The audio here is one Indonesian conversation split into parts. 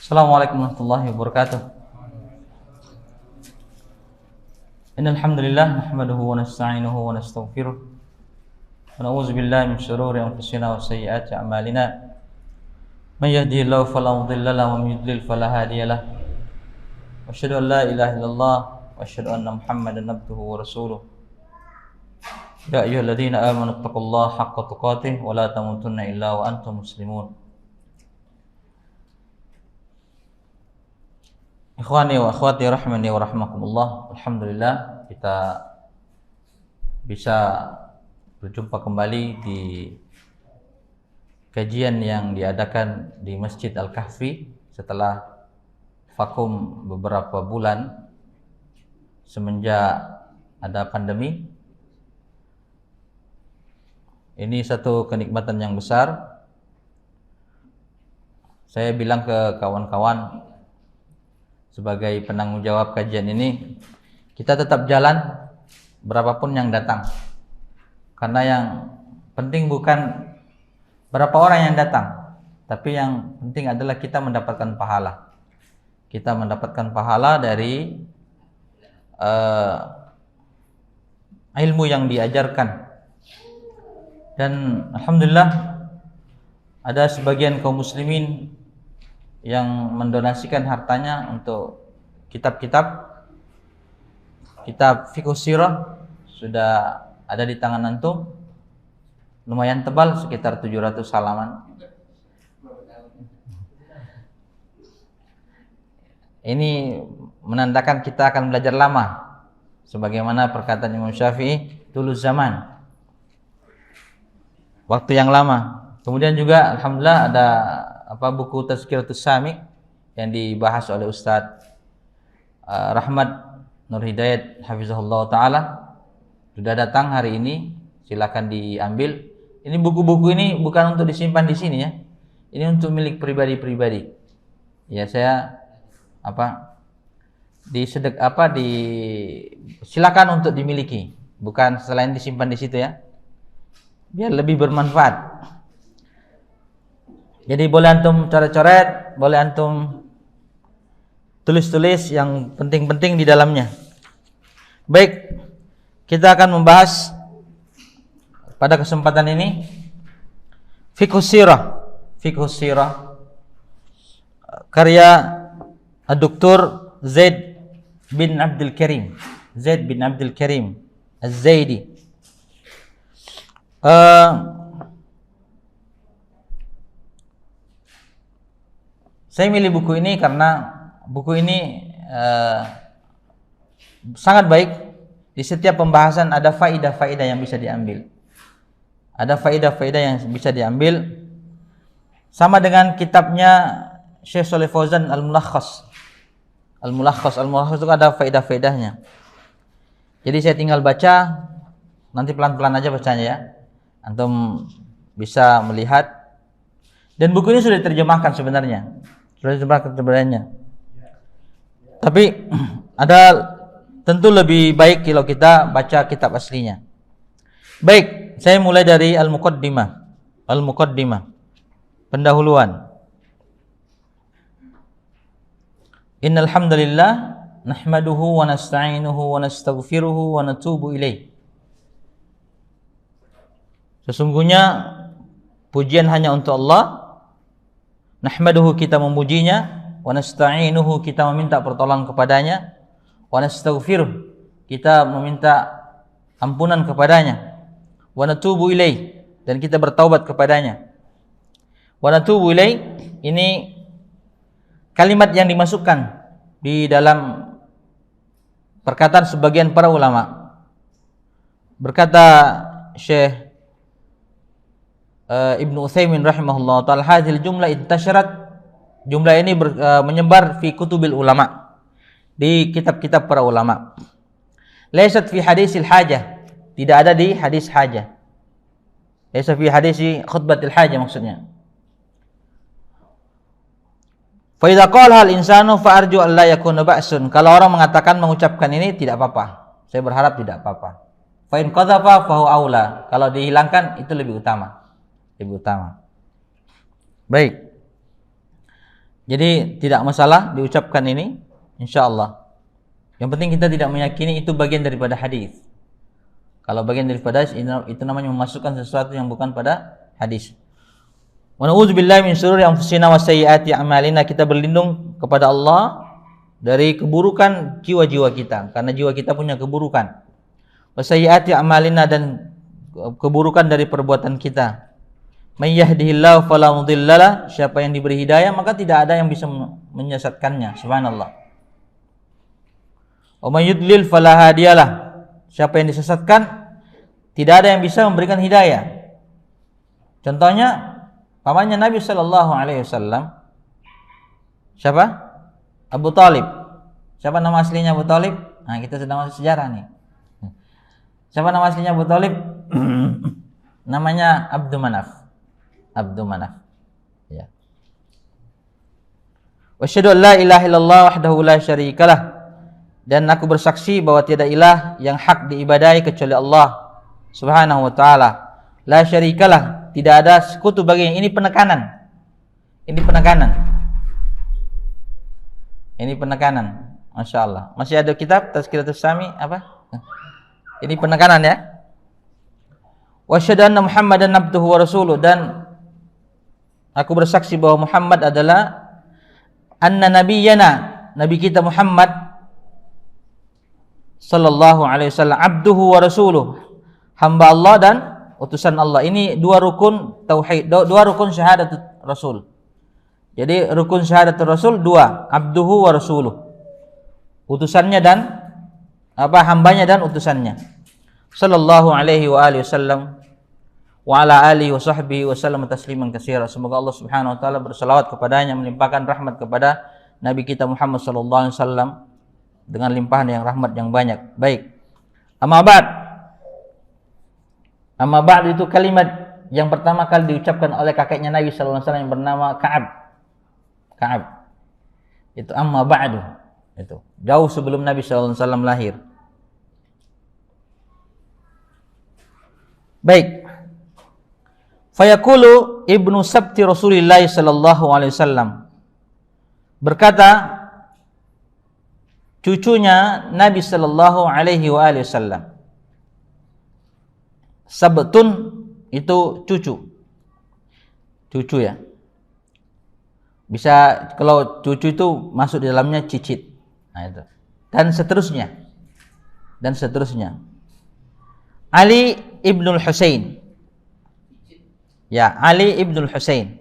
Assalamualaikum warahmatullahi wabarakatuh. Innal hamdalillah nahmaduhu wa nasta'inuhu wa nastaghfiruh wa na'udzu billahi min shururi anfusina wa sayyiati a'malina. Man yahdihillahu fala mudilla lahu wa man yudlil fala hadiya lahu. Wa asyhadu an la ilaha illallah wa asyhadu anna Muhammadan abduhu wa rasuluh. Ya ayyuhalladzina amanu taqullaha haqqa tuqatih wa la tamutunna illa wa antum muslimun. Ikhwani wa akhwati rahimani wa rahimakumullah. Alhamdulillah kita bisa berjumpa kembali di kajian yang diadakan di Masjid Al-Kahfi setelah vakum beberapa bulan semenjak ada pandemi. Ini satu kenikmatan yang besar. Saya bilang ke kawan-kawan sebagai penanggung jawab kajian ini, kita tetap jalan berapapun yang datang, karena yang penting bukan berapa orang yang datang, tapi yang penting adalah kita mendapatkan pahala. Kita mendapatkan pahala dari ilmu yang diajarkan. Dan alhamdulillah ada sebagian kaum muslimin yang mendonasikan hartanya untuk kitab fiqh sirah, sudah ada di tangan antum, lumayan tebal, sekitar 700 halaman. Ini menandakan kita akan belajar lama, sebagaimana perkataan Imam Syafi'i, tuluz zaman, waktu yang lama. Kemudian juga alhamdulillah ada buku Tazkiratus Sami yang dibahas oleh Ustadz Rahmat Nur Hidayat hafizahullah taala, sudah datang hari ini, silakan diambil. Ini buku-buku ini bukan untuk disimpan di sini ya, ini untuk milik pribadi-pribadi ya. Saya silakan untuk dimiliki, bukan selain disimpan di situ ya, biar lebih bermanfaat. Jadi boleh antum coret-coret, boleh antum tulis-tulis yang penting-penting di dalamnya. Baik, kita akan membahas pada kesempatan ini fiqh sirah. Fiqh sirah karya Dr. Zaid bin Abdul Karim Az-Zaidi. Saya milih buku ini karena buku ini sangat baik. Di setiap pembahasan ada faidah-faidah yang bisa diambil. Ada faidah-faidah yang bisa diambil. Sama dengan kitabnya Syekh Shalih Fauzan Al-Mulakhas. Al-Mulakhas itu ada faidah-faidahnya. Jadi saya tinggal baca, nanti pelan-pelan aja bacanya ya. Antum bisa melihat. Dan buku ini sudah diterjemahkan sebenarnya. Tapi ada tentu lebih baik kalau kita baca kitab aslinya. Baik, saya mulai dari Al-Muqaddimah, pendahuluan. Innal hamdalillah nahmaduhu wa nasta'inuhu wa nastaghfiruhu wa natubu ilaih. Sesungguhnya pujian hanya untuk Allah. Nahmaduhu, kita memujinya, wa nasta'inuhu, kita meminta pertolongan kepadanya, wa nastaghfiruh, kita meminta ampunan kepadanya, wa natubu ilaih, dan kita bertaubat kepadanya. Wa natubu ilaih ini kalimat yang dimasukkan di dalam perkataan sebagian para ulama. Berkata Syekh Ibnu Utsaimin rahimahullah ta'ala, hadhil jumlah intasyarat, jumlah ini menyebar fi kutubil ulama, di kitab-kitab para ulama. Laysat fi hadisil hajah, tidak ada di hadis hajah. Laysa fi hadisi khutbatil hajah maksudnya. Fa idza qala al insanu fa arju an la yakuna ba'sun, kalau orang mengatakan, mengucapkan ini tidak apa-apa, saya berharap tidak apa-apa. Fa in qadhafa fa huwa aula, kalau dihilangkan itu lebih utama. Baik. Jadi tidak masalah diucapkan ini, insyaallah. Yang penting kita tidak meyakini itu bagian daripada hadis. Kalau bagian daripada hadis itu namanya memasukkan sesuatu yang bukan pada hadis. Wa na'udzubillahi min syururi anfusina wa sayyiati a'malina. Kita berlindung kepada Allah dari keburukan jiwa-jiwa kita, karena jiwa kita punya keburukan. Wa sayyiati a'malina, dan keburukan dari perbuatan kita. May yahdihillahu fala mudhillalah. Siapa yang diberi hidayah maka tidak ada yang bisa menyesatkannya. Subhanallah. Wa may yudlil fala hadiyalah. Siapa yang disesatkan tidak ada yang bisa memberikan hidayah. Contohnya pamannya Nabi sallallahu alaihi wasallam. Siapa? Abu Thalib. Siapa nama aslinya Abu Thalib? Nah, kita sedang masuk sejarah nih. Siapa nama aslinya Abu Thalib? Namanya Abdul Manaf. Abdul Manaf. Ya. Wa asyhadu an la ilaha illallah wahdahu la syarikalah. Dan aku bersaksi bahwa tiada ilah yang hak diibadahi kecuali Allah Subhanahu wa taala. La syarikalah, tidak ada sekutu baginya. Ini penekanan. Ini penekanan. Ini penekanan. Masya Allah. Masih ada kitab Tazkiratus Sami apa? Ini penekanan ya. Wa asyhadu anna Muhammadan abduhu wa rasuluh, dan aku bersaksi bahwa Muhammad adalah anna nabiyyana, nabi kita Muhammad sallallahu alaihi wasallam, abduhu wa rasuluh, hamba Allah dan utusan Allah. Ini dua rukun tauhid, dua rukun syahadat Rasul. Jadi rukun syahadat Rasul dua, abduhu wa rasuluh. Utusannya dan hambanya dan utusannya. Sallallahu alaihi wa alihi wasallam wa ala alihi wa sahbihi wa sallam tasliman katsira. Semoga Allah Subhanahu wa taala berselawat kepadanya, melimpahkan rahmat kepada nabi kita Muhammad sallallahu alaihi wasallam dengan limpahan yang rahmat yang banyak. Baik. Amma ba'd itu kalimat yang pertama kali diucapkan oleh kakeknya Nabi sallallahu alaihi wasallam yang bernama Ka'ab. Itu amma ba'du. Itu jauh sebelum Nabi sallallahu alaihi wasallam lahir. Baik. Fayaqulu ibnu sabti Rasulillah sallallahu alaihi wasallam. Berkata cucunya Nabi sallallahu alaihi wasallam. Sabtun itu cucu ya. Bisa kalau cucu itu masuk di dalamnya cicit. Nah itu. Dan seterusnya. Ali ibnul Husain. Ya, Ali ibnul Husain.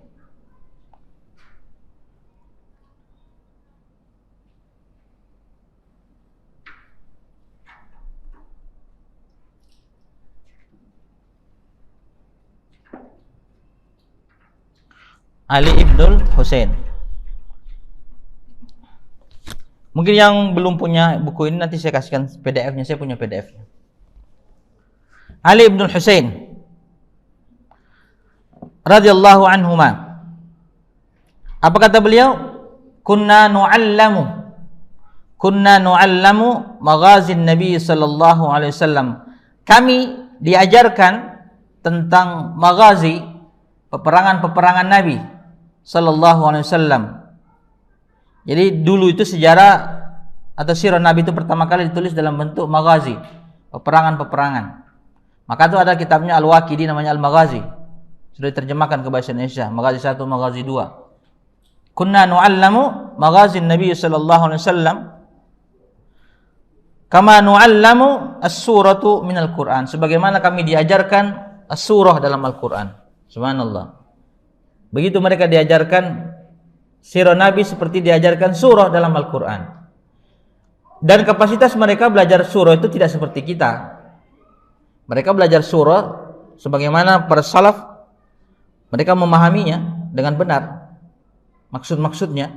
Ali ibnul Husain. Mungkin yang belum punya buku ini nanti saya kasihkan PDF-nya, saya punya PDF-nya. Ali ibnul Husain radhiyallahu anhuma. Apa kata beliau? Kunna nu'allamu maghazin Nabi sallallahu alaihi wasallam. Kami diajarkan tentang maghazi, peperangan-peperangan Nabi sallallahu alaihi wasallam. Jadi dulu itu sejarah atau sirah Nabi itu pertama kali ditulis dalam bentuk maghazi, peperangan-peperangan. Maka itu ada kitabnya Al-Waqidi namanya Al-Maghazi. Sudah diterjemahkan ke bahasa Indonesia, Maghazi 1, Maghazi 2. Kunna nu'allamu maghazi Nabi sallallahu alaihi wasallam kama nu'allamu as-suratu minal Qur'an. Sebagaimana kami diajarkan as-surah dalam Al-Qur'an. Subhanallah. Begitu mereka diajarkan sirah Nabi seperti diajarkan surah dalam Al-Qur'an. Dan kapasitas mereka belajar surah itu tidak seperti kita. Mereka belajar surah sebagaimana para salaf, mereka memahaminya dengan benar, maksud-maksudnya.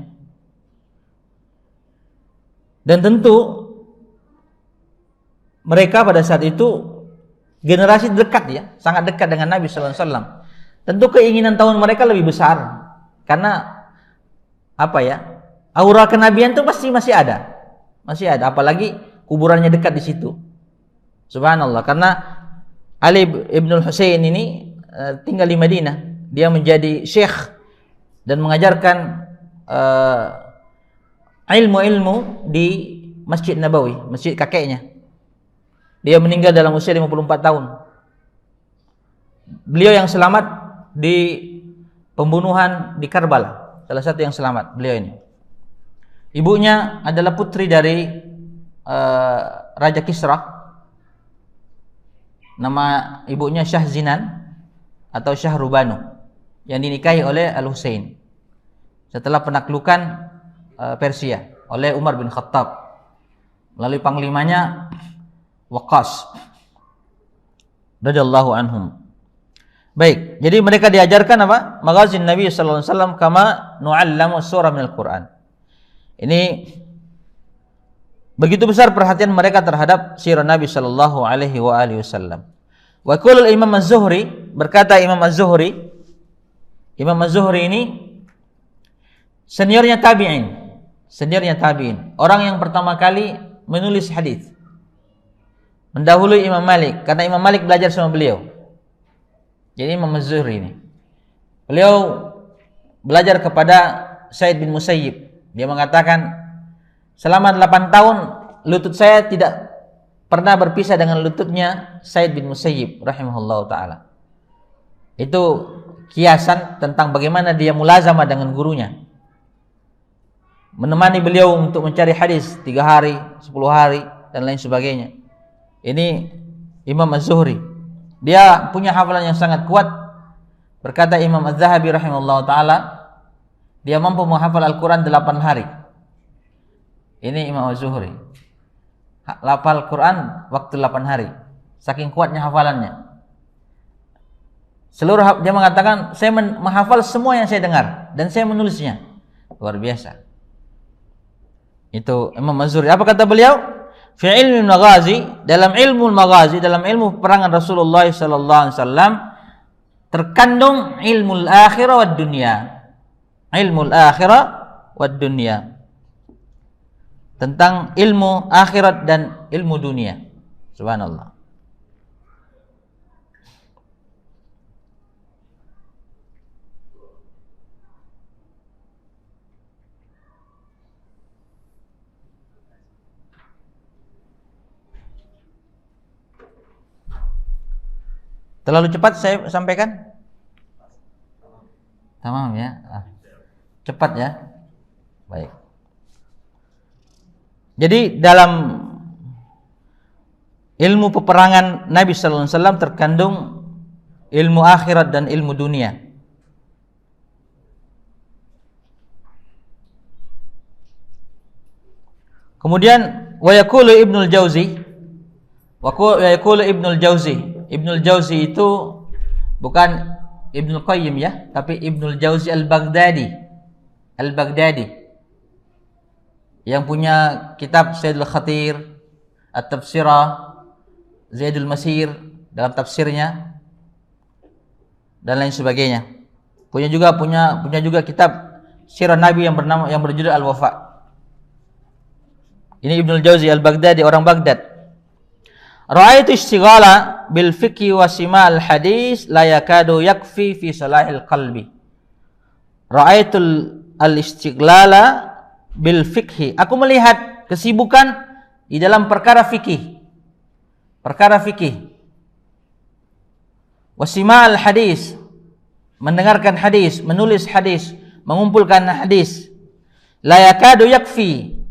Dan tentu mereka pada saat itu generasi dekat ya, sangat dekat dengan Nabi sallallahu alaihi wasallam. Tentu keinginan tahun mereka lebih besar karena aura kenabian itu pasti masih ada, apalagi kuburannya dekat di situ. Subhanallah, karena Ali ibnul Husain ini tinggal di Madinah, dia menjadi syekh dan mengajarkan ilmu-ilmu di Masjid Nabawi, masjid kakeknya. Dia meninggal dalam usia 54 tahun. Beliau yang selamat di pembunuhan di Karbala, salah satu yang selamat beliau ini. Ibunya adalah putri dari Raja Kisra. Nama ibunya Syahzinan atau Syahrubanu, yang dinikahi oleh Al-Husain setelah penaklukan Persia oleh Umar bin Khattab melalui panglimanya Waqqas radhiyallahu anhum. Baik, jadi mereka diajarkan apa? Maghazin Nabi sallallahu alaihi wasallam kama nu'allamu surah minal Quran. Ini begitu besar perhatian mereka terhadap sirah Nabi sallallahu alaihi wasallam. Wa qala Imam Az-Zuhri, berkata Imam Az-Zuhri, Imam Az-Zuhri ini seniornya tabi'in, orang yang pertama kali menulis hadis, mendahului Imam Malik, karena Imam Malik belajar sama beliau. Jadi Imam Az-Zuhri ini, beliau belajar kepada Sa'id bin Musayyib. Dia mengatakan, selama 8 tahun lutut saya tidak pernah berpisah dengan lututnya Sa'id bin Musayyib rahimahullahu ta'ala. Itu kiasan tentang bagaimana dia mulazamah dengan gurunya, menemani beliau untuk mencari hadis 3 hari, 10 hari dan lain sebagainya. Ini Imam Az-Zuhri, dia punya hafalan yang sangat kuat. Berkata Imam Az-Zahabi rahimahullahu ta'ala, dia mampu menghafal Al-Quran 8 hari. Ini Imam Az-Zuhri, hafal Quran waktu 8 hari, saking kuatnya hafalannya. Dia mengatakan, saya menghafal semua yang saya dengar dan saya menulisnya. Luar biasa. Itu Imam Az-Zuhri. Apa kata beliau? Fi ilmi maghazi, dalam ilmu maghazi, dalam ilmu peperangan Rasulullah sallallahu alaihi wasallam terkandung ilmu al-akhirah wad dunya. Ilmu al-akhirah wad dunya. Tentang ilmu akhirat dan ilmu dunia. Subhanallah. Terlalu cepat saya sampaikan? Tamam ya. Cepat ya. Baik. Jadi dalam ilmu peperangan Nabi sallallahu alaihi wasallam terkandung ilmu akhirat dan ilmu dunia. Kemudian wa yaqulu Ibnul Jauzi, Ibnul Jauzi itu bukan Ibnul Qayyim ya, tapi Ibnul Jauzi Al-Baghdadi yang punya kitab Sayyidul Khatir, At-Tafsirah, Zaidul Masir dalam tafsirnya dan lain sebagainya. Punya juga kitab Sirah Nabi yang berjudul Al-Wafa. Ini Ibnul Jauzi Al-Baghdadi, orang Baghdad. Ra'aitu istighala bil fiqhi wa simal hadis la yakadu yakfi fi salahil qalbi. Ra'aitu al-istighlala bil fiqhi. Aku melihat kesibukan di dalam perkara fikih. Wa simal hadis, mendengarkan hadis, menulis hadis, mengumpulkan hadis. La yakadu yakfi.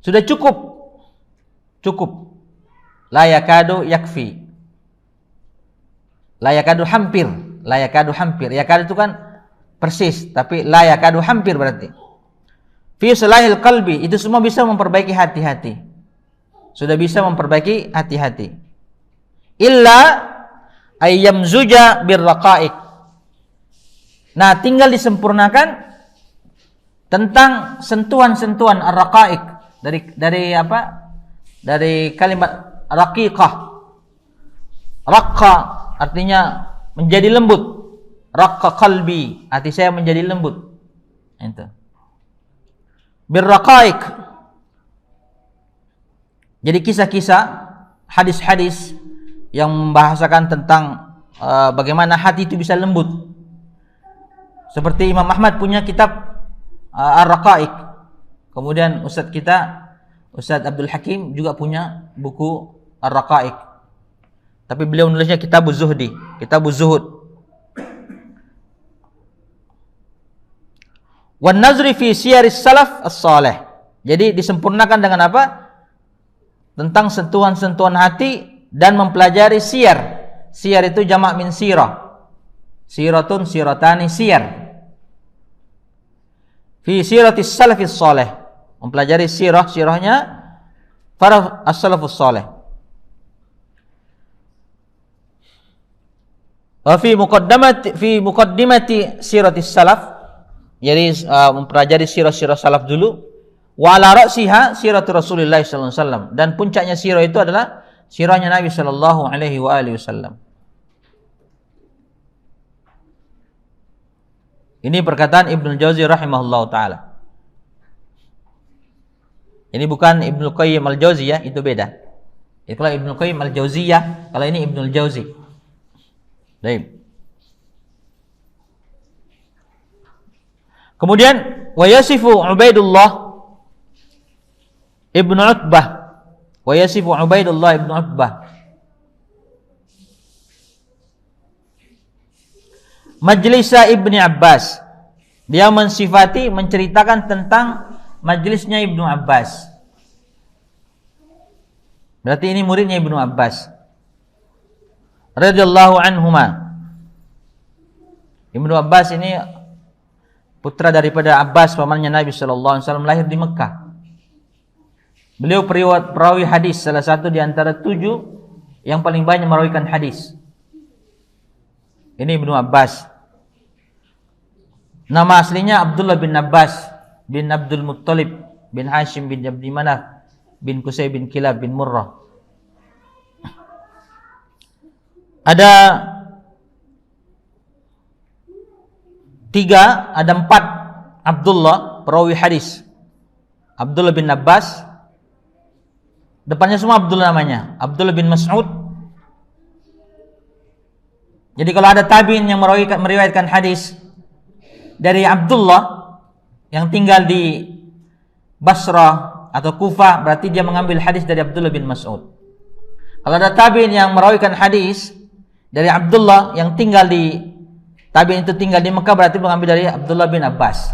Sudah cukup. La yakadu yakfi. La yakadu hampir. Yakadu itu kan persis, tapi la yakadu hampir berarti. Fi salahil qalbi, itu semua bisa memperbaiki hati-hati. Sudah bisa memperbaiki hati-hati. Illa ayyamzuja birraqaiq. Nah, tinggal disempurnakan tentang sentuhan-sentuhan ar-raqaiq. Dari apa? Dari kalimat raqiqah. Raqqa artinya menjadi lembut. Raqqa qalbi, hati saya menjadi lembut. Itu. Birraqaiq. Jadi kisah-kisah, hadis-hadis yang membahasakan tentang bagaimana hati itu bisa lembut. Seperti Imam Ahmad punya kitab Ar-Raqaiq. Kemudian Ustadz kita, Ustadz Abdul Hakim juga punya buku Ar-Raqaiq. Tapi beliau menulisnya Kitabuz Zuhdi, Kitabuz Zuhud. Wan nazri fi siyaris salaf as-salih. Jadi disempurnakan dengan apa? Tentang sentuhan-sentuhan hati dan mempelajari siyar. Siyar itu jamak min sirah. Siratun, siratani, siyar. Fi siratis salafis salih. Mempelajari sirahnya para as-salafus salih. Wa fi muqaddimati siratis salaf. Jadi mempelajari sirah-sirah salaf dulu. Wa ala ra'siha siratu Rasulillah sallallahu alaihi wasallam, dan puncaknya sirah itu adalah sirahnya Nabi sallallahu alaihi wasallam. Ini perkataan Ibnu Jauzi rahimahullahu taala. Ini bukan Ibnu Qayyim al-Jauziyah, itu beda. Itulah Ibnu Qayyim al-Jauziyah, kalau ini Ibnu Jauzi. Baik. Kemudian wa yasifu Ubaidullah ibnu Utbah, wa yasifu Ubaidullah ibnu Utbah majlisa Ibni Abbas. Dia mensifati, menceritakan tentang majlisnya Ibnu Abbas. Berarti ini muridnya Ibnu Abbas radhiyallahu anhuma. Ibnu Abbas ini putra daripada Abbas, pamannya Nabi sallallahu alaihi wasallam, lahir di Mekah. Beliau perawi hadis, salah satu di antara 7 yang paling banyak merawikan hadis. Ini Ibnu Abbas. Nama aslinya Abdullah bin Abbas bin Abdul Muttalib bin Hashim bin Abdi Manaf bin Qusay bin Kilab bin Murrah. Ada 4 Abdullah perawi hadis. Abdullah bin Abbas, depannya semua Abdullah namanya. Abdullah bin Mas'ud. Jadi kalau ada tabi'in yang meriwayatkan hadis dari Abdullah yang tinggal di Basrah atau Kufah, berarti dia mengambil hadis dari Abdullah bin Mas'ud. Kalau ada tabi'in yang merawikan hadis dari Abdullah yang tinggal di tabi'in itu tinggal di Mekah, berarti mengambil dari Abdullah bin Abbas.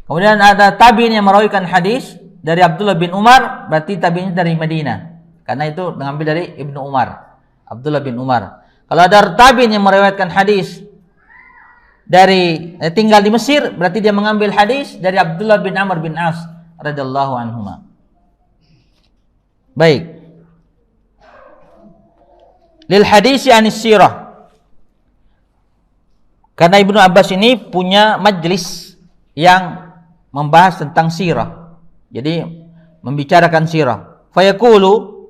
Kemudian ada tabi'in yang merawikan hadis dari Abdullah bin Umar, berarti tabi'in dari Madinah. Karena itu mengambil dari Ibnu Umar, Abdullah bin Umar. Kalau ada tabi'in yang meriwayatkan hadis dari tinggal di Mesir, berarti dia mengambil hadis dari Abdullah bin Amr bin As radhiyallahu anhuma. Baik. Lil hadisi anis sirah. Karena Ibnu Abbas ini punya majlis yang membahas tentang sirah. Jadi membicarakan sirah. Fayaqulu,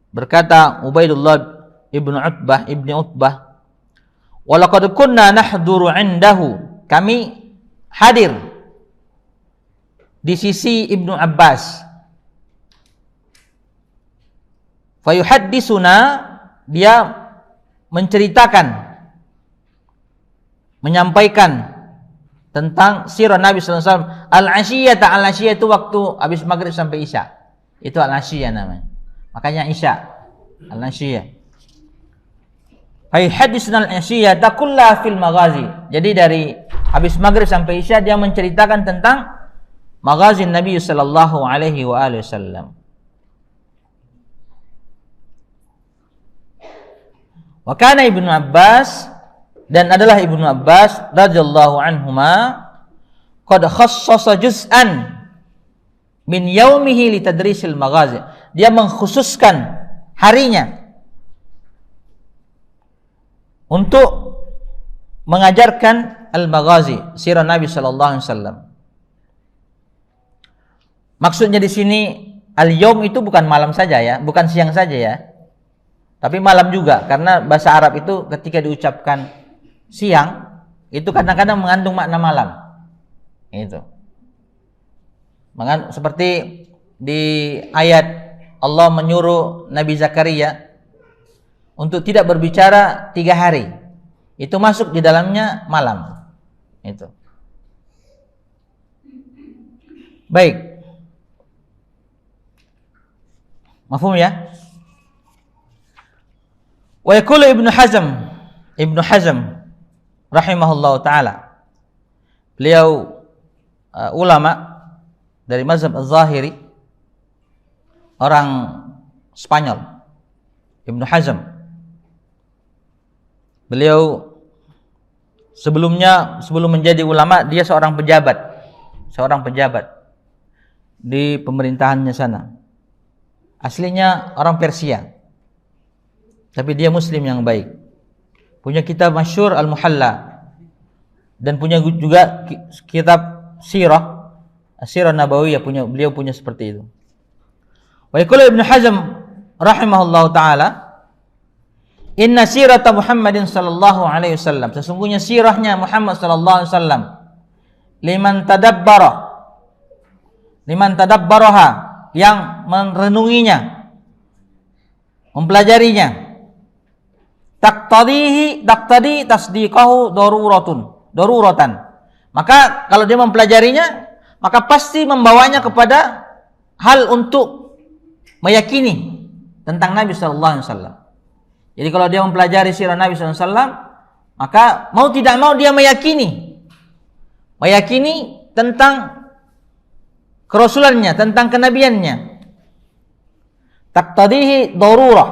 berkata Ubaidullah ibnu Utbah, walaqad kunna nahduru indahu, kami hadir di sisi Ibnu Abbas. Fayuhaddisuna, dia menceritakan, menyampaikan tentang sirah Nabi sallallahu alaihi wasallam. Al-ashiyah itu waktu habis maghrib sampai isya. Itu al-ashiyah namanya. Makanya isya. Al-ashiyah. Ay hadisna al-ashiyah kullaha fil maghazi. Jadi dari habis maghrib sampai isya dia menceritakan tentang maghazi Nabi sallallahu alaihi wasallam. Wa kana Ibnu Abbas, dan adalah Ibnu Abbas radhiyallahu anhuma, qad khassasa juz'an min yaumihi li tadrisil maghazi. Dia mengkhususkan harinya untuk mengajarkan al-maghazi, sirah Nabi sallallahu alaihi wasallam. Maksudnya di sini al-yaum itu bukan malam saja ya, bukan siang saja ya. Tapi malam juga, karena bahasa Arab itu ketika diucapkan siang itu kadang-kadang mengandung makna malam. Itu. Seperti di ayat Allah menyuruh Nabi Zakaria untuk tidak berbicara 3 hari. Itu masuk di dalamnya malam. Itu. Baik. Mafhum ya? Wa yaqulu Ibnu Hazm rahimahullahu taala. Beliau ulama dari mazhab Az-Zahiri, orang Spanyol, Ibnu Hazm. Beliau sebelum menjadi ulama, dia seorang pejabat di pemerintahannya sana. Aslinya orang Persia, tapi dia Muslim yang baik. Punya kitab masyhur Al-Muhalla, dan punya juga kitab Sirah Nabawiyah, beliau punya seperti itu. Wa yaqulu Ibnu Hazm rahimahullahu taala, inna sirata Muhammadin sallallahu alaihi wasallam, sesungguhnya sirahnya Muhammad sallallahu alaihi wasallam, liman tadabbaraha, yang merenunginya, mempelajarinya, taqtadi tasdiqahu daruratan. Maka kalau dia mempelajarinya, maka pasti membawanya kepada hal untuk meyakini tentang Nabi sallallahu alaihi wasallam. Jadi kalau dia mempelajari sirah Nabi sallallahu alaihi wasallam, maka mau tidak mau dia meyakini tentang kerasulannya, tentang kenabiannya. Taqtadihi darurah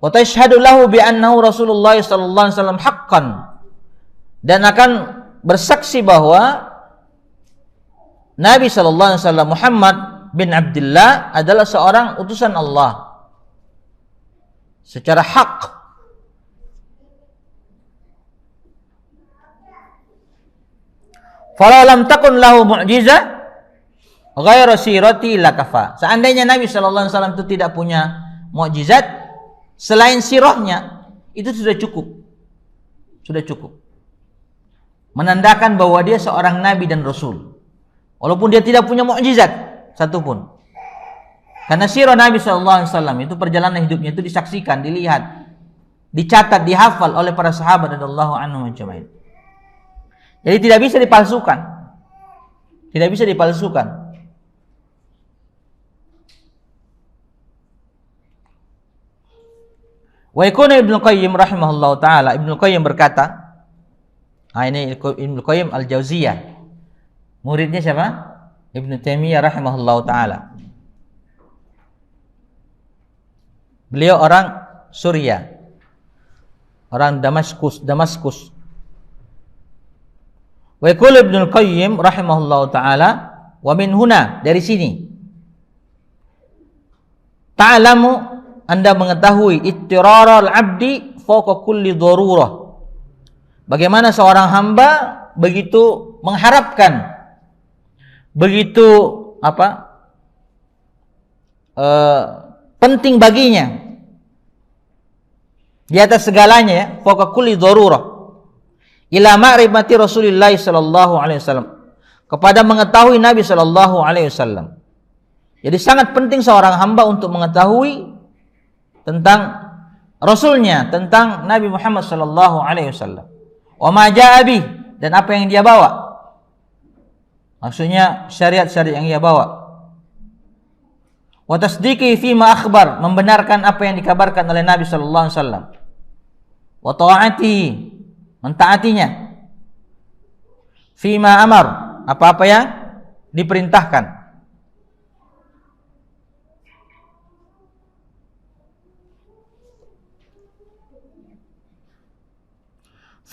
wa tashhadu lahu bi annahu Rasulullah sallallahu alaihi wasallam haqqan, dan akan bersaksi bahwa Nabi sallallahu alaihi wasallam Muhammad bin Abdullah adalah seorang utusan Allah secara hak. Fala lam takun lahu mu'jizah ghairu sirati lakafa. Seandainya Nabi sallallahu alaihi wasallam itu tidak punya mukjizat selain sirahnya, itu sudah cukup. Menandakan bahwa dia seorang nabi dan rasul, walaupun dia tidak punya mukjizat satupun. Karena sirah Nabi sallallahu alaihi wasallam itu, perjalanan hidupnya itu disaksikan, dilihat, dicatat, dihafal oleh para sahabat radhiyallahu anhum ajma'in. Jadi tidak bisa dipalsukan. Wa yakunu Ibnu Qayyim rahimahullahu taala, Ibnu Qayyim berkata, ini Ibnu Qayyim Al-Jauziyah, muridnya siapa? Ibnu Taimiyah rahimahullahu taala. Beliau orang Suriah, orang Damaskus. Wa yaqulu Ibnu Qayyim rahimahullahu taala, wa min huna, dari sini, ta'lamu, Anda mengetahui, ittiraral abdi fawqa kulli darurah, bagaimana seorang hamba begitu mengharapkan, begitu penting baginya di atas segalanya, ya, fawqa kulli darurah, ila ma'rifati Rasulillah sallallahu alaihi wasallam, kepada mengetahui Nabi sallallahu alaihi wasallam. Jadi sangat penting seorang hamba untuk mengetahui tentang Rasulnya, tentang Nabi Muhammad sallallahu alaihi wasallam. Wa ma jaa bih, dan apa yang dia bawa. Maksudnya syariat-syariat yang dia bawa. Wa tasdiqi fi ma akhbar, membenarkan apa yang dikabarkan oleh Nabi sallallahu alaihi wasallam. Wa ta'atihi, mentaatinya. Fi ma amar, apa-apa yang diperintahkan.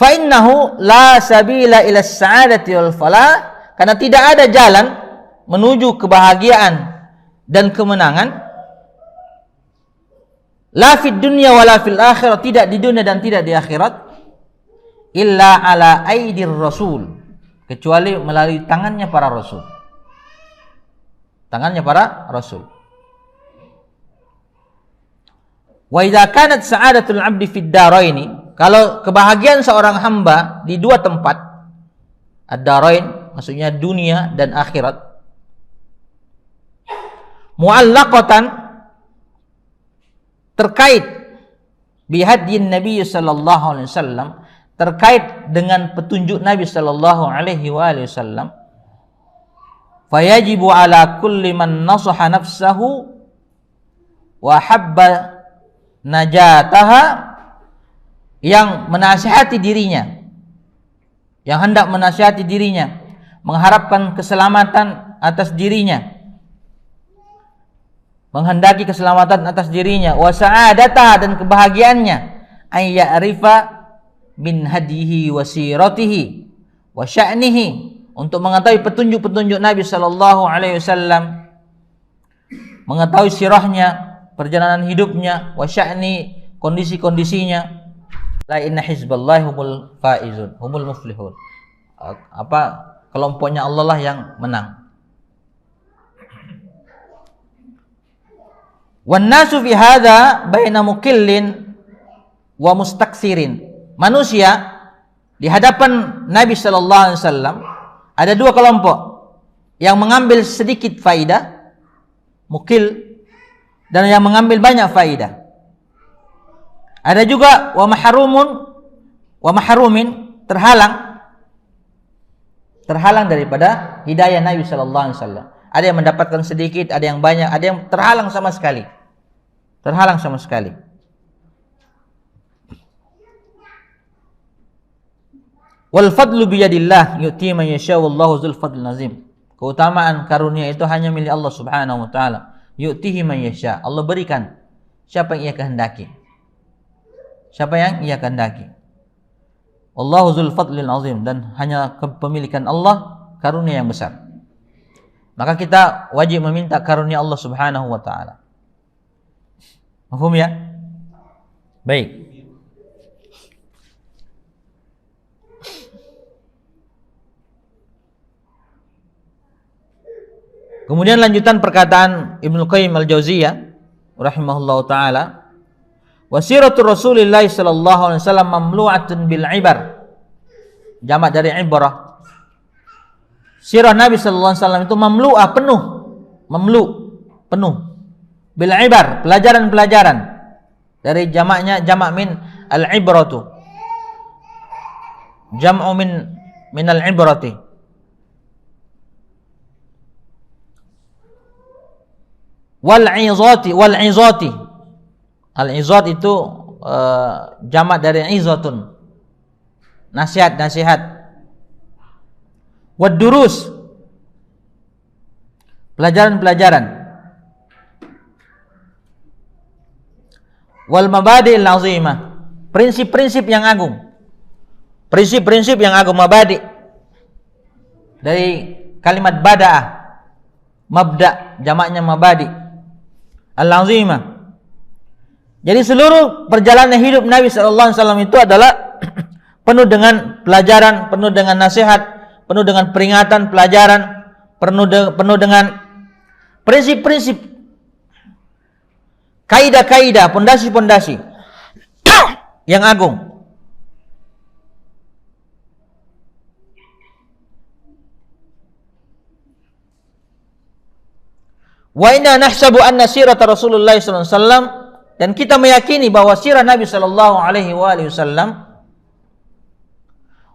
Fa innahu la sabila ila as-sa'adati wal falah, karena tidak ada jalan menuju kebahagiaan dan kemenangan, la fid dunya wala fil akhirah, tidak di dunia dan tidak di akhirat, illa ala aidir rasul, kecuali melalui tangannya para rasul. Wa idza kanat sa'adatul 'abdi fid daraini, kalau kebahagiaan seorang hamba di dua tempat, ad-darain maksudnya dunia dan akhirat, mu'allaqatan, terkait bihadyin Nabi sallallahu alaihi wasallam, terkait dengan petunjuk Nabi sallallahu alaihi wasallam, fayajibu ala kulli man nasaha nafsahu wa habba najataha, yang menasihati dirinya, yang hendak menasihati dirinya, mengharapkan keselamatan atas dirinya, menghendaki keselamatan atas dirinya, wa sa'adataha, dan kebahagiaannya, ay ya'rifa min hadihi wa siratihi wa sya'nihi, untuk mengetahui petunjuk-petunjuk Nabi sallallahu alaihi wasallam, mengetahui sirahnya, perjalanan hidupnya, wa sya'ni, kondisi-kondisinya. La inna hizballahi humul faizun, humul muflihun. Kelompoknya Allah lah yang menang. Wan nasu fi hadza baina muqillin wa mustaksirin. Manusia di hadapan Nabi sallallahu alaihi wasallam ada dua kelompok, yang mengambil sedikit faidah, mukil, dan yang mengambil banyak faidah. Ada juga wa mahrumin, terhalang daripada hidayah Nabi sallallahu alaihi wasallam. Ada yang mendapatkan sedikit, ada yang banyak, ada yang terhalang sama sekali. Wal fadlu biyadillah yu'ti man yasha wallahu dzul fadlil azim. Keutamaan karunia itu hanya milik Allah Subhanahu wa taala. Yu'tihi man yasha. Allah berikan siapa yang ia kehendaki. Wallahu dzul fadlil azim, dan hanya kepemilikan Allah karunia yang besar. Maka kita wajib meminta karunia Allah Subhanahu wa taala. Paham ya? Baik. Kemudian lanjutan perkataan Ibnu Qayyim al-Jauziyah rahimahullahu taala, wasiratu Rasulillah sallallahu alaihi wasallam mamlu'atun bil ibar. Jamak dari ibarah. Sirah Nabi sallallahu alaihi wasallam itu mamlu'ah, penuh. Bil ibar, pelajaran-pelajaran. Dari jamaknya jamak min al-ibratu. Jam'u min al-ibrati. Wal-izati. Al-izat itu jamak dari izatun, nasihat. Wad-durus, pelajaran-pelajaran. Wal-mabadi'il azimah, prinsip-prinsip yang agung. Mabadi' dari kalimat bada'ah, mabda' jamaknya mabadi'. Al-azimah. Jadi seluruh perjalanan hidup Nabi sallallahu alaihi wasallam itu adalah penuh dengan pelajaran, penuh dengan nasihat, penuh dengan peringatan, pelajaran, penuh dengan prinsip-prinsip, kaidah-kaidah, pondasi-pondasi yang agung. Wa inna nahsabu anna sirata Rasulullah sallallahu alaihi wasallam, dan kita meyakini bahwa sirah Nabi sallallahu alaihi wasallam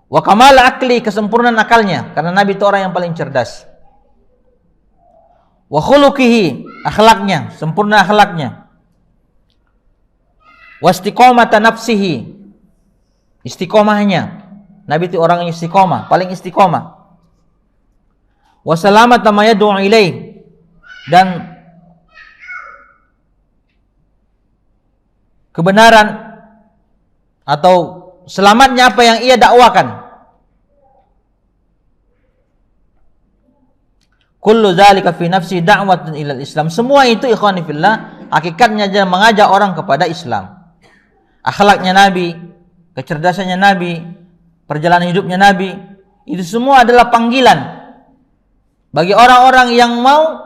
wa kamal akli, kesempurnaan akalnya, karena Nabi itu orang yang paling cerdas. Wa khuluqihi, akhlaknya, sempurna akhlaknya. Wa istiqomata nafsihi, istiqomahnya. Nabi itu orang yang istiqomah, paling istiqomah. Wa salamata ma yad'u ilaih, dan kebenaran atau selamatnya apa yang ia dakwakan. Kullu dzalika fi nafsi da'watun ilal Islam. Semua itu ikhwani fillah hakikatnya adalah mengajak orang kepada Islam. Akhlaknya Nabi, kecerdasannya Nabi, perjalanan hidupnya Nabi, itu semua adalah panggilan bagi orang-orang yang mau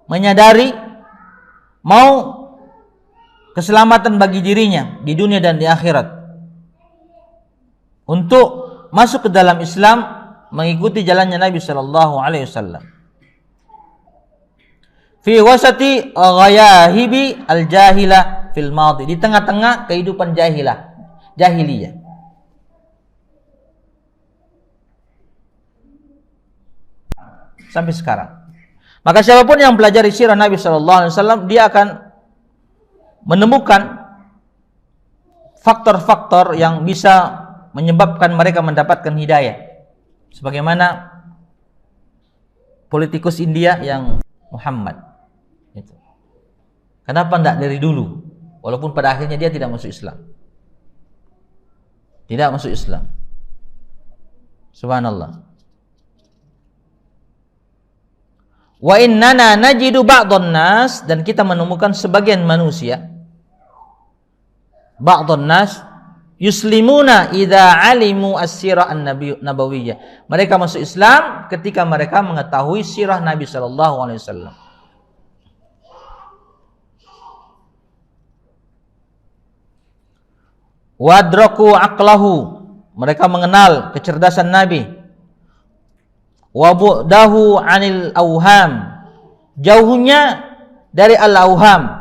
menyadari, mau keselamatan bagi dirinya di dunia dan di akhirat, untuk masuk ke dalam Islam, mengikuti jalannya Nabi sallallahu alaihi wasallam. Fi wasati ghayahibi al-jahilah fil madhi, di tengah-tengah kehidupan jahiliyah. Sampai sekarang. Maka siapapun yang pelajari sirah Nabi sallallahu alaihi wasallam, dia akan menemukan faktor-faktor yang bisa menyebabkan mereka mendapatkan hidayah. Sebagaimana politikus India yang Muhammad. Itu. Kenapa tidak dari dulu? Walaupun pada akhirnya dia tidak masuk Islam. Tidak masuk Islam. Subhanallah. Wa innana najidu ba'dhan nas, dan kita menemukan sebagian manusia, ba'dhan nas yuslimuna idza alimu as-sirah an-nabawiyyah. Mereka masuk Islam ketika mereka mengetahui sirah Nabi sallallahu alaihi wasallam. Wadraku aqlahu, mereka mengenal kecerdasan Nabi. Wa bu'dahu 'anil auham, jauhnya dari al-auham.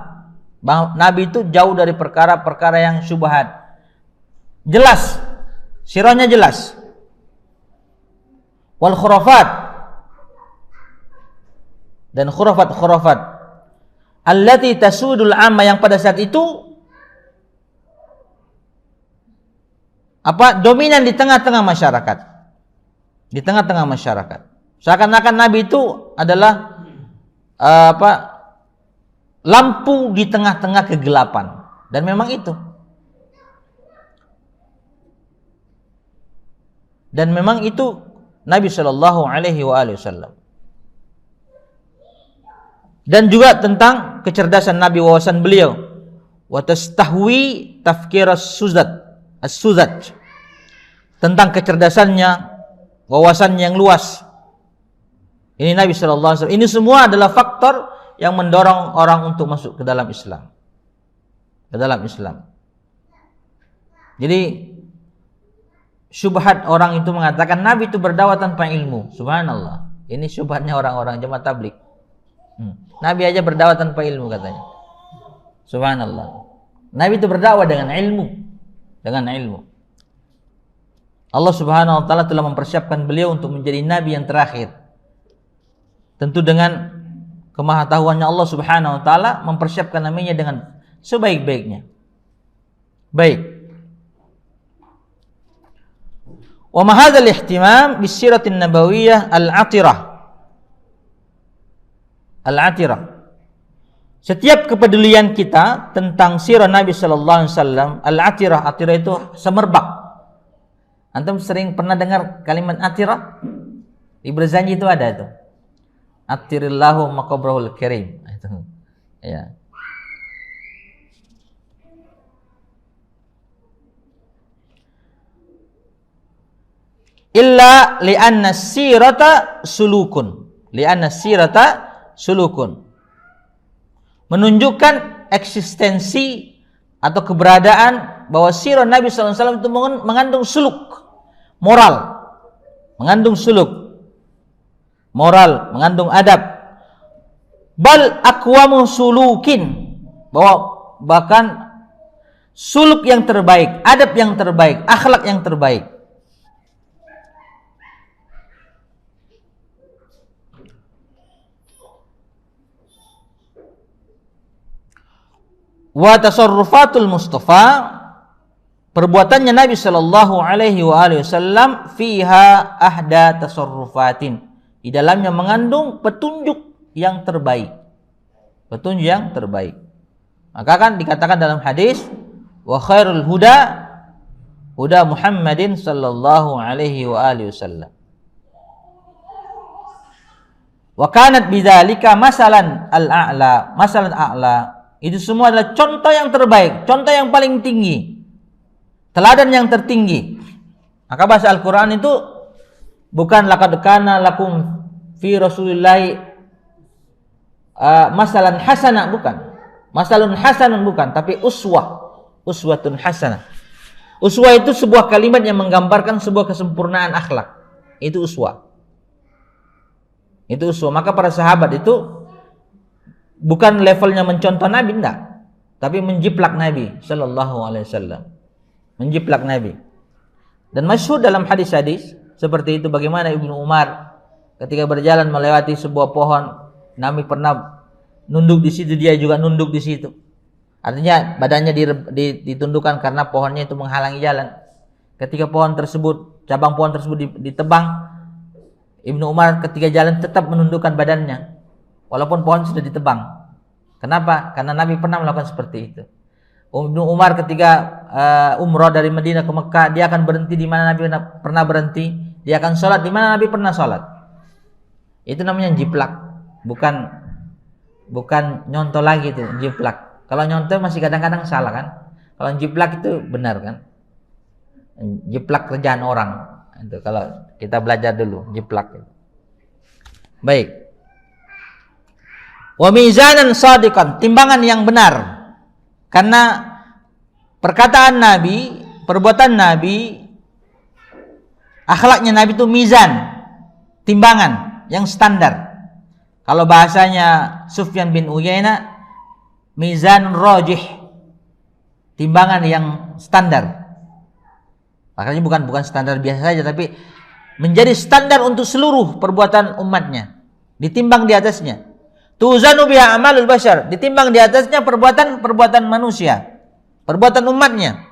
Nabi itu jauh dari perkara-perkara yang syubhat. Jelas, sirahnya jelas. Wal khurafat, dan khurafat-khurafat allati tasudul amma, yang pada saat itu dominan di tengah-tengah masyarakat. Di tengah-tengah masyarakat. Seakan-akan Nabi itu adalah lampu di tengah-tengah kegelapan. Dan memang itu. Dan memang itu Nabi sallallahu alaihi wasallam. Dan juga tentang kecerdasan Nabi, wawasan beliau. Wa tastahwi tafkir as-suzat. Tentang kecerdasannya, wawasan yang luas. Ini Nabi sallallahu alaihi wasallam. Ini semua adalah faktor yang mendorong orang untuk masuk ke dalam Islam. Ke dalam Islam. Jadi syubhat orang itu mengatakan Nabi itu berdakwah tanpa ilmu. Subhanallah. Ini syubhatnya orang-orang jemaah tabligh. Nabi aja berdakwah tanpa ilmu katanya. Subhanallah. Nabi itu berdakwah dengan ilmu. Dengan ilmu. Allah Subhanahu wa taala telah mempersiapkan beliau untuk menjadi nabi yang terakhir. Tentu dengan kemahatauannya Allah Subhanahu wa taala mempersiapkan nabinya dengan sebaik-baiknya. Baik. Wa ma hadzal ihtimam bisiratin nabawiyyah al-'atirah. Al-'atirah. Setiap kepedulian kita tentang sirah Nabi sallallahu alaihi wasallam, al-'atirah, atirah itu semerbak. Antum sering pernah dengar kalimat atirah? Di Berzanji itu ada itu. Atirillahu maqabrahul karim. Itu. Ya. Illa li'anna sirata sulukun. Li'anna sirata sulukun. Menunjukkan eksistensi atau keberadaan bahwa sirah Nabi sallallahu alaihi wasallam itu mengandung suluk. Moral, mengandung suluk, moral, mengandung adab. Bal aqwamu sulukin, bahwa bahkan suluk yang terbaik, adab yang terbaik, akhlak yang terbaik. Wa tasarrufatul Mustafa, perbuatannya Nabi sallallahu alaihi wasallam fiha ahda tasarrufatin, di dalamnya mengandung petunjuk yang terbaik. Petunjuk yang terbaik. Maka kan dikatakan dalam hadis, wa khairul huda huda Muhammadin sallallahu alaihi wasallam. Wa kanat bidzalika masalan al-a'la, masalan a'la. Itu semua adalah contoh yang terbaik, contoh yang paling tinggi. Teladan yang tertinggi. Maka bahasa Al-Quran itu bukan laqad kana lakum fi Rasulillahi masalan hasanah, bukan. Masalun hasanun, bukan, tapi uswatun hasanah. Uswah itu sebuah kalimat yang menggambarkan sebuah kesempurnaan akhlak. Itu uswah. Itu uswah. Maka para sahabat itu bukan levelnya mencontoh Nabi, enggak, tapi menjiplak Nabi sallallahu alaihi wasallam. Menjiplak Nabi. Dan masyhur dalam hadis-hadis seperti itu bagaimana Ibnu Umar ketika berjalan melewati sebuah pohon, Nabi pernah nunduk di situ, dia juga nunduk di situ. Artinya badannya ditundukkan karena pohonnya itu menghalangi jalan. Ketika cabang pohon tersebut ditebang, Ibnu Umar ketika jalan tetap menundukkan badannya walaupun pohon sudah ditebang. Kenapa? Karena Nabi pernah melakukan seperti itu. Ibnu Umar ketika umrah dari Madinah ke Mekah, dia akan berhenti di mana Nabi pernah berhenti, dia akan sholat di mana Nabi pernah sholat. Itu namanya jiplak, bukan nyontoh lagi itu, jiplak. Kalau nyontoh masih kadang-kadang salah kan? Kalau jiplak itu benar kan? Jiplak kerjaan orang. Itu kalau kita belajar dulu jiplak. Baik. Wa mizanan shadiqan, timbangan yang benar. Karena perkataan Nabi, perbuatan Nabi, akhlaknya Nabi itu mizan, timbangan yang standar. Kalau bahasanya Sufyan bin Uyainah, mizan rajih, timbangan yang standar. Makanya bukan standar biasa saja, tapi menjadi standar untuk seluruh perbuatan umatnya, ditimbang di atasnya. Tuzanu biha amalul bashar, ditimbang di atasnya perbuatan manusia, perbuatan umatnya.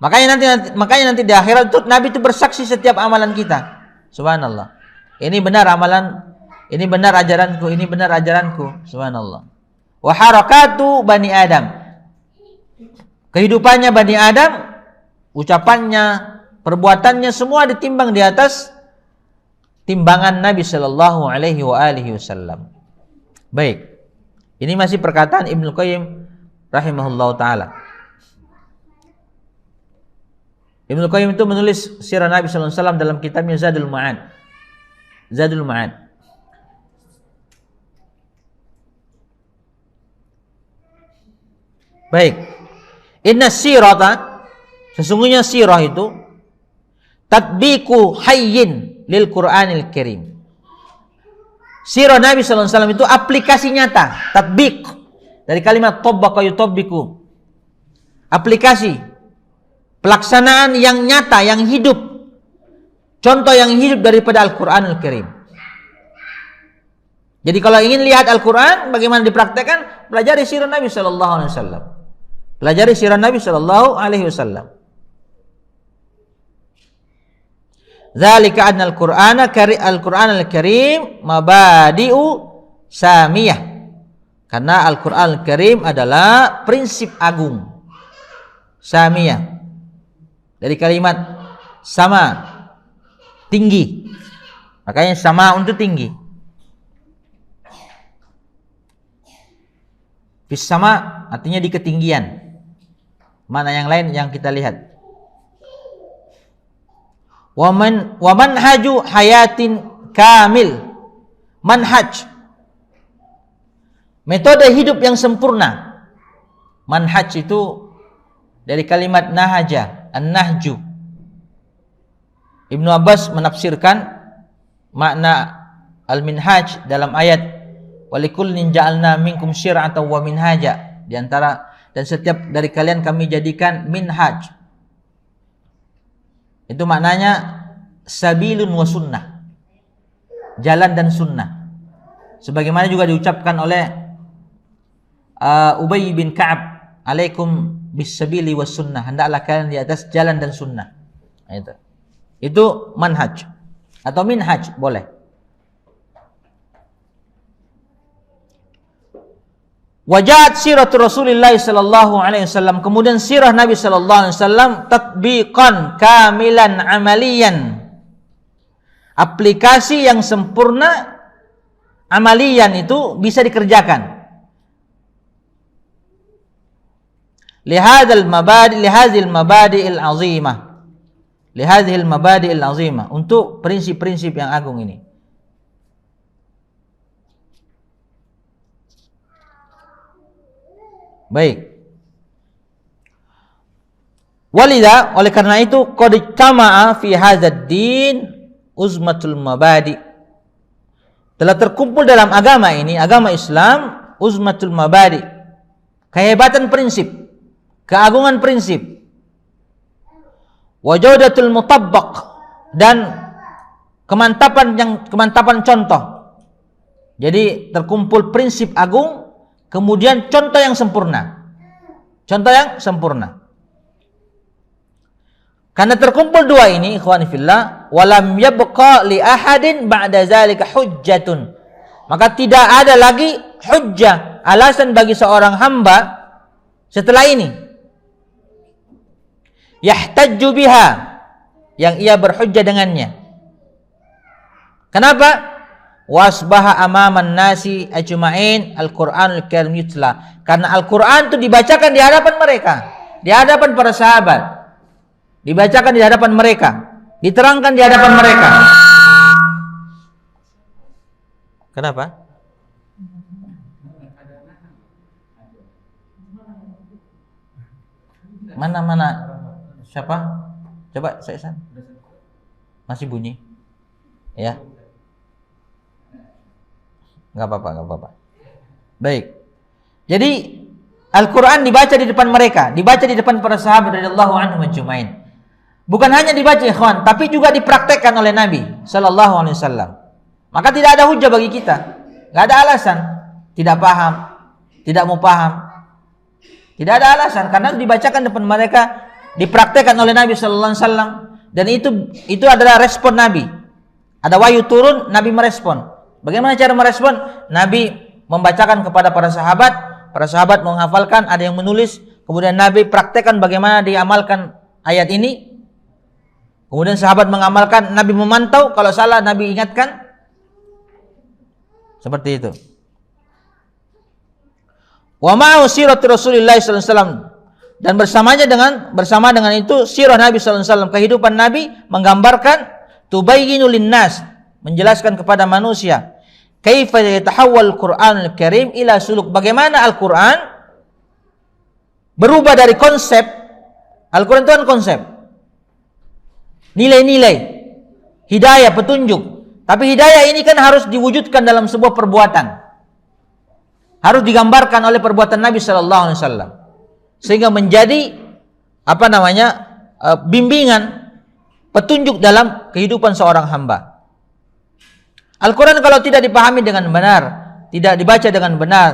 Makanya nanti di akhirat itu Nabi itu bersaksi setiap amalan kita. Subhanallah. Ini benar amalan, ini benar ajaranku, ini benar ajaranku. Subhanallah. Wa harakatu bani Adam, kehidupannya Bani Adam, ucapannya, perbuatannya semua ditimbang di atas timbangan Nabi sallallahu alaihi wasallam. Baik. Ini masih perkataan Ibnu Qayyim rahimahullahu taala. Ibnu Qayyim itu menulis sirah Nabi sallallahu alaihi wasallam dalam kitabnya Zadul Ma'ad. Zadul Ma'ad. Baik. Inna sirata, sesungguhnya sirah itu tatbiqu hayyin lil Qur'anil Karim. Sirah Nabi sallallahu alaihi wasallam itu aplikasi nyata, tatbiq dari kalimat tabbaqa yutabbiqu. Aplikasi, pelaksanaan yang nyata, yang hidup. Contoh yang hidup daripada Al-Qur'anul Karim. Jadi kalau ingin lihat Al-Qur'an bagaimana dipraktekkan, pelajari sirah Nabi sallallahu alaihi wasallam. Pelajari sirah Nabi sallallahu alaihi wasallam. Dzalika anna al-Qur'ana Al-Qur'anul Karim mabadi'u samiyah. Karena Al-Qur'anul Karim adalah prinsip agung. Samiyah. Dari kalimat sama, tinggi. Makanya sama untuk tinggi. Fis sama artinya di ketinggian. Mana yang lain yang kita lihat. Wa manhaju hayatin kamil. Manhaj, metode hidup yang sempurna. Manhaj itu dari kalimat nahaja, an-nahju. Ibnu Abbas menafsirkan makna al-minhaj dalam ayat walikullin ja'alna minkum syir'atan wa minhaja, di antara dan setiap dari kalian kami jadikan minhaj. Itu maknanya sabilun wa sunnah, jalan dan sunnah. Sebagaimana juga diucapkan oleh Ubay bin Ka'ab, alaikum bis sabili was sunnah, hendaklah kalian di atas jalan dan sunnah. Itu manhaj atau minhaj boleh. Wajat siratul Rasulillah sallallahu alaihi wasallam, kemudian sirah Nabi sallallahu alaihi wasallam tatbiqan kamilan amaliyan, aplikasi yang sempurna, amalian itu bisa dikerjakan. Lihadzal mabadi'il azimah, untuk prinsip-prinsip yang agung ini. Baik. Walidha, oleh karena itu qad ijtama'a fi hadzal din uzmatul mabadi. Telah terkumpul dalam agama ini, agama Islam, uzmatul mabadi, kehebatan prinsip, keagungan prinsip. Wa jawdatul mutabbaq, dan kemantapan contoh. Jadi terkumpul prinsip agung, kemudian contoh yang sempurna. Contoh yang sempurna. Karena terkumpul dua ini, ikhwani fillah, walam yabqa li ahadin ba'da zalika hujjatun. Maka tidak ada lagi hujjah, alasan bagi seorang hamba setelah ini. Yahtajju biha, yang ia berhujjah dengannya. Kenapa? Wasbaha amaman nasi ajma'in al-Qur'anul Karim yutla. Karena Al-Qur'an itu dibacakan di hadapan mereka, di hadapan para sahabat. Dibacakan di hadapan mereka, diterangkan di hadapan mereka. Kenapa? Mana? Siapa? Coba saya masih bunyi. Ya. Enggak apa-apa. Baik. Jadi Al-Qur'an dibaca di depan mereka, dibaca di depan para sahabat radhiyallahu anhum ajma'in. Bukan hanya dibaca, ikhwan, tapi juga dipraktekkan oleh Nabi sallallahu alaihi wasallam. Maka tidak ada hujah bagi kita. Enggak ada alasan tidak paham, tidak mau paham. Tidak ada alasan karena dibacakan depan mereka, dipraktekkan oleh Nabi sallallahu alaihi wasallam, dan itu adalah respon Nabi. Ada wahyu turun, Nabi merespon. Bagaimana cara merespon? Nabi membacakan kepada para sahabat menghafalkan, ada yang menulis, kemudian Nabi praktekkan bagaimana diamalkan ayat ini. Kemudian sahabat mengamalkan, Nabi memantau, kalau salah Nabi ingatkan. Seperti itu. Wa ma'u siratu Rasulillah sallallahu alaihi wasallam, dan bersama dengan itu sirah Nabi sallallahu alaihi wasallam, kehidupan Nabi menggambarkan tubayyinu linnas, menjelaskan kepada manusia kaifa yatahawwal Qur'anul Karim ila suluk, bagaimana Al-Qur'an berubah dari konsep. Al-Qur'an itu kan konsep, nilai-nilai, hidayah, petunjuk. Tapi hidayah ini kan harus diwujudkan dalam sebuah perbuatan, harus digambarkan oleh perbuatan Nabi sallallahu alaihi wasallam, sehingga menjadi bimbingan, petunjuk dalam kehidupan seorang hamba. Al-Quran kalau tidak dipahami dengan benar, tidak dibaca dengan benar,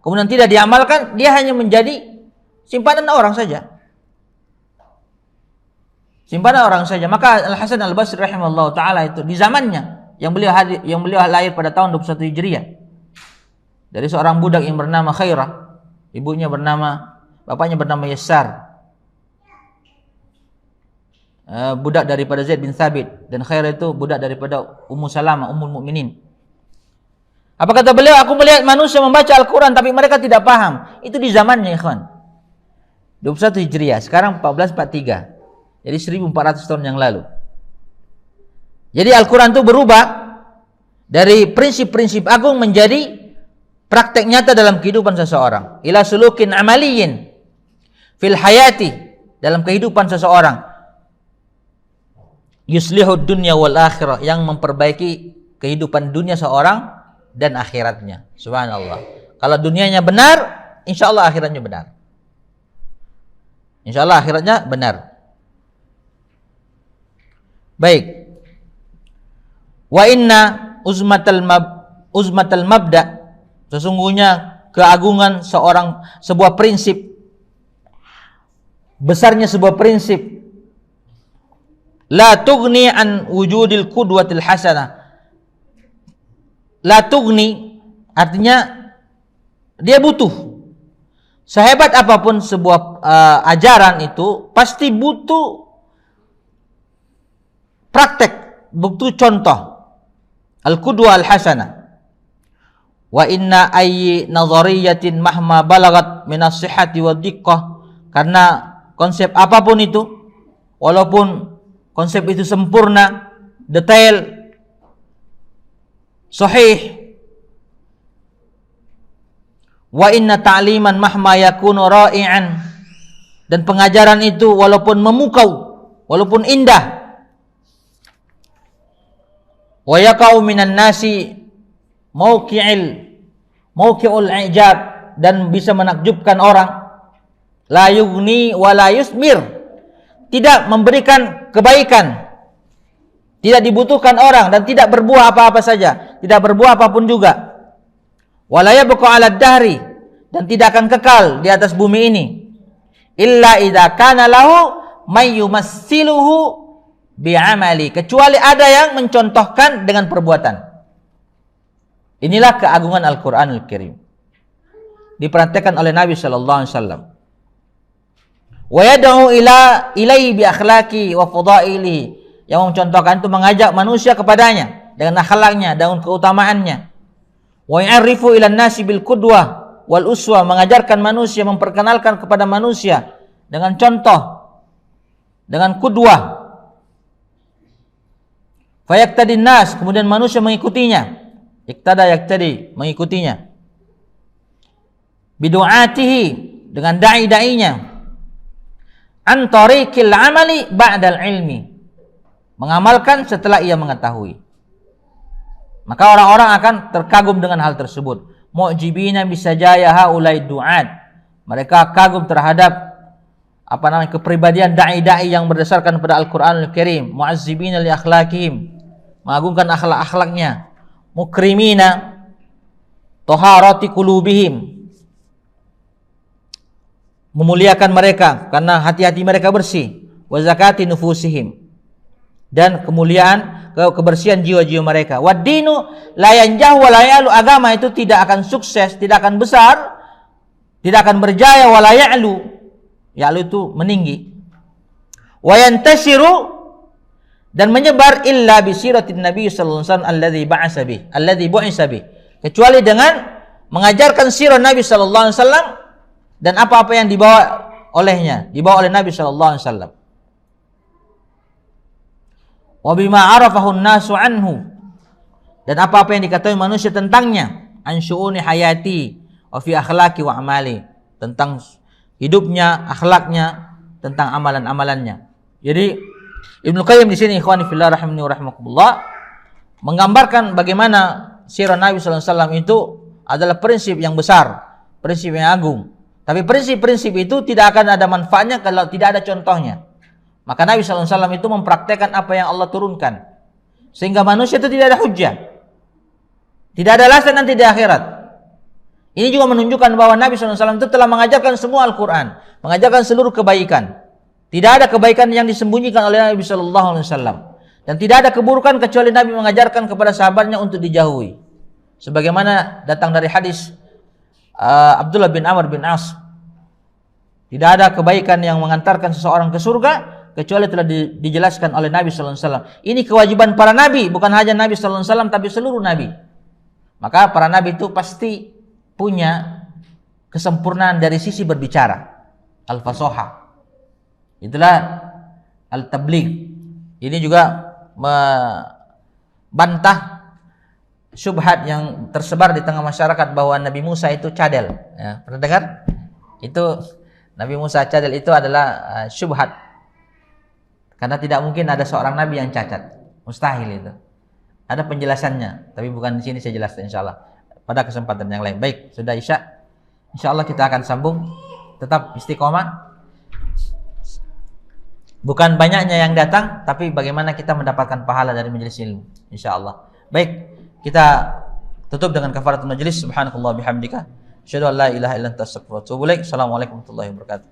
kemudian tidak diamalkan, dia hanya menjadi simpanan orang saja. Simpanan orang saja. Maka Al-Hasan Al-Basri rahimahullah ta'ala itu di zamannya, yang beliau lahir pada tahun 21 Hijriah, dari seorang budak yang bernama Khairah, bapaknya bernama Yassar, budak daripada Zaid bin Thabit, dan Khairah itu budak daripada Ummu Salamah, Ummul Mukminin. Apa kata beliau? Aku melihat manusia membaca Al-Quran tapi mereka tidak paham. Itu di zamannya, ikhwan, 21 Hijriah, sekarang 1443. Jadi 1400 tahun yang lalu. Jadi Al-Quran itu berubah dari prinsip-prinsip agung menjadi praktek nyata dalam kehidupan seseorang. Ila sulukin amaliyin fil hayati, dalam kehidupan seseorang. Yuslihud dunya wal akhirah, yang memperbaiki kehidupan dunia seorang dan akhiratnya. Subhanallah. Kalau dunianya benar, insya Allah akhiratnya benar. Insya Allah akhiratnya benar. Baik. Wa inna uzmatal mabda, sesungguhnya keagungan sebuah prinsip, besarnya sebuah prinsip, la tughni an wujudil qudwatil hasanah. La tughni artinya dia butuh. Sehebat apapun sebuah ajaran itu pasti butuh praktek, butuh contoh. Al-qudwa al-hasanah. Wa inna ayyi nadhariyatin mahma balagat min as-sihhati wa diqqah, karena konsep apapun itu, walaupun konsep itu sempurna, detail, sahih, wa inna ta'liman mahma yakunu ra'i'an, dan pengajaran itu walaupun memukau, walaupun indah, wa yaqau minan nasi mauqi'ul i'jab, dan bisa menakjubkan orang, la yughni wa la yusmir, tidak memberikan kebaikan, tidak dibutuhkan orang, dan tidak berbuah apa-apa saja, tidak berbuah apapun juga. Wala yabqa 'ala dahri, dan tidak akan kekal di atas bumi ini. Illa idza kana lahu may yumassiluhu bi'amali, kecuali ada yang mencontohkan dengan perbuatan. Inilah keagungan Al-Qur'anul Karim. Diperhatikan oleh Nabi sallallahu alaihi wasallam. Wa yad'u ilaihi bi akhlaqi wa fadailihi, yang mencontohkan itu mengajak manusia kepadanya dengan akhlaknya, dengan keutamaannya. Wa ya'rifu ila nasi bil qudwah wal uswa, mengajarkan manusia, memperkenalkan kepada manusia dengan contoh, dengan qudwah. Fayaktadin nas, kemudian manusia mengikutinya. Iktada yaktadi, mengikutinya. Bidu'atihi, dengan da'i-da'inya. An tariqil amali ba'dal ilmi, mengamalkan setelah ia mengetahui. Maka orang-orang akan terkagum dengan hal tersebut. Mu'jibina bisajaya haulai du'at, mereka kagum terhadap kepribadian da'i-da'i yang berdasarkan pada Al-Qur'anul Karim. Mu'azzibina li akhlaqihim, mengagungkan akhlak-akhlaknya. Mukrimina taharati qulubihim, memuliakan mereka karena hati-hati mereka bersih. Wa zakati nufusihim, dan kemuliaan, kebersihan jiwa-jiwa mereka. Wad-dinu la yanjahu wa la ya'lu, agama itu tidak akan sukses, tidak akan besar, tidak akan berjaya. Wa la ya'lu, ya'lu itu meninggi. Wa yantashiru, dan menyebar illa bi siratin nabi sallallahu alaihi wasallam alladzi bu'isa bih, kecuali dengan mengajarkan sirah Nabi sallallahu alaihi wasallam dan apa-apa yang dibawa olehnya, dibawa oleh Nabi sallallahu alaihi wasallam. Wa bima arafahu an-nasu anhu, dan apa-apa yang diketahui manusia tentangnya. An syu'uni hayati wa fi akhlaqi wa amali, tentang hidupnya, akhlaknya, tentang amalan-amalannya. Jadi Ibnu Qayyim di sini, ikhwani fillah rahimani wa rahimakumullah, menggambarkan bagaimana sirah Nabi sallallahu alaihi wasallam itu adalah prinsip yang besar, prinsip yang agung. Tapi prinsip-prinsip itu tidak akan ada manfaatnya kalau tidak ada contohnya. Maka Nabi sallallahu alaihi wasallam itu mempraktekkan apa yang Allah turunkan, sehingga manusia itu tidak ada hujjah, tidak ada alasan nanti di akhirat. Ini juga menunjukkan bahwa Nabi sallallahu alaihi wasallam itu telah mengajarkan semua Al-Quran, mengajarkan seluruh kebaikan. Tidak ada kebaikan yang disembunyikan oleh Nabi sallallahu alaihi wasallam, dan tidak ada keburukan kecuali Nabi mengajarkan kepada sahabatnya untuk dijauhi. Sebagaimana datang dari hadis Abdullah bin Amr bin As, tidak ada kebaikan yang mengantarkan seseorang ke surga kecuali telah dijelaskan oleh Nabi sallallahu alaihi wasallam. Ini kewajiban para nabi, bukan hanya Nabi sallallahu alaihi wasallam tapi seluruh nabi. Maka para nabi itu pasti punya kesempurnaan dari sisi berbicara, al-fasahah. Itulah al-tabligh. Ini juga membantah syubhat yang tersebar di tengah masyarakat bahwa Nabi Musa itu cadel. Ya, pernah dengar? Itu Nabi Musa cadel itu adalah syubhat. Karena tidak mungkin ada seorang nabi yang cacat. Mustahil itu. Ada penjelasannya, tapi bukan di sini saya jelaskan insyaallah pada kesempatan yang lain. Baik, sudah Isya. Insyaallah kita akan sambung. Tetap istiqomah. Bukan banyaknya yang datang, tapi bagaimana kita mendapatkan pahala dari majelis ilmu, insyaallah. Baik, kita tutup dengan kafaratul majelis. Subhanakallah bihamdika, asyhadu an la ilaha illa anta astaghfiruka wa atubu ilaik. Assalamualaikum warahmatullahi wabarakatuh.